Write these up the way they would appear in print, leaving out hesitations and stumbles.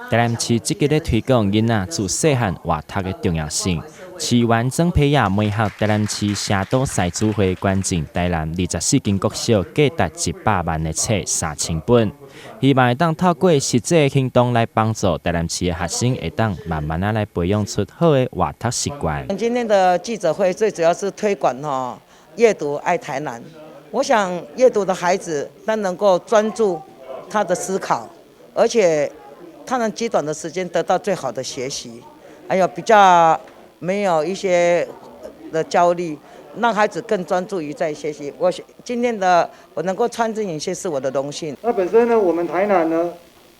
台南市积极咧推广囡仔自细汉活读的重要性。市员曾培雅每合台南市社都赛主会捐赠台南24间国小价值100万的册3000本，希望会当透过实际的行动来帮助台南市的学生，会当慢慢来培养出好的活读习惯。今天的记者会最主要是推广阅读爱台南。我想阅读的孩子他能够专注他的思考，而且他能极短的时间得到最好的学习，还有比较没有一些的焦虑，让孩子更专注于在学习。今天我能够穿针引线是我的荣幸。那本身呢，我们台南呢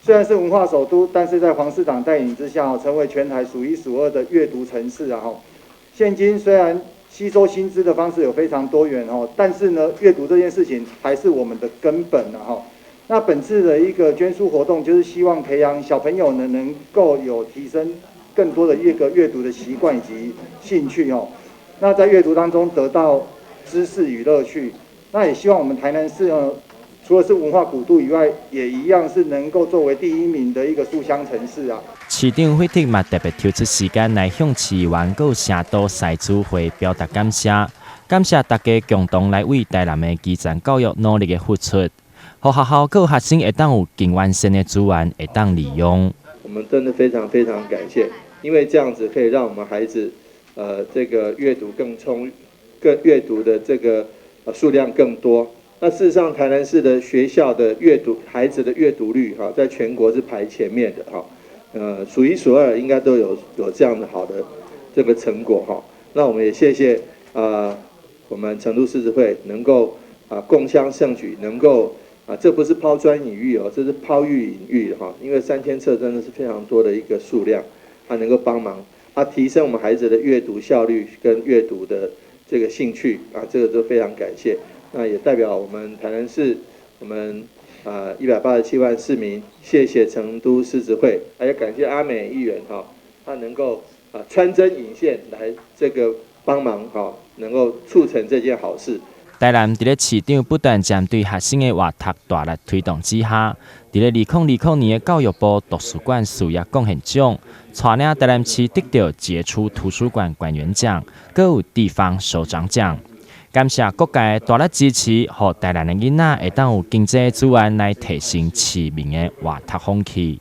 虽然是文化首都，但是在黄市长带领之下，成为全台数1数2的阅读城市啊。现今虽然吸收新知的方式有非常多元但是呢，阅读这件事情还是我们的根本啊。那本次的一个捐书活动，就是希望培养小朋友呢能够有提升更多的一个阅读的习惯以及兴趣那在阅读当中得到知识与乐趣。那也希望我们台南市呢，除了是文化古都以外，也一样是能够作为第1名的一个书香城市啊。市长惠特嘛特别抽出时间来向市员和社都赛主会表达感谢，感谢大家共同来为台南的基层教育努力的付出，让学校和学生会当有更完善的资源会当利用。我们真的非常非常感谢，因为这样子可以让我们孩子这个阅读阅读的这个数量更多。那事实上，台南市的学校的孩子的阅读率在全国是排前面的数1数2，应该都有这样的好的这个成果那我们也谢谢我们成都市执会能够共襄盛举，能够这不是抛砖引玉这是抛玉引玉因为3000册真的是非常多的一个数量，它能够帮忙提升我们孩子的阅读效率跟阅读的这个兴趣这个都非常感谢。那也代表我们台南市我们187万市民，谢谢成都市执会，还有感谢阿美议员他能够穿针引线来这个帮忙能够促成这件好事。台南伫咧市长不断针对学生的活读大力推动之下，伫咧2020年的教育部图书馆事业贡献奖，带领台南市得到杰出图书馆馆员奖，各有地方首长奖。感谢各界大力支持，让台南的囡仔会当有经济资源来提升市民的活读风气。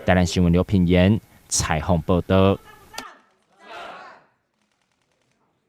台南新闻刘品言采访报道。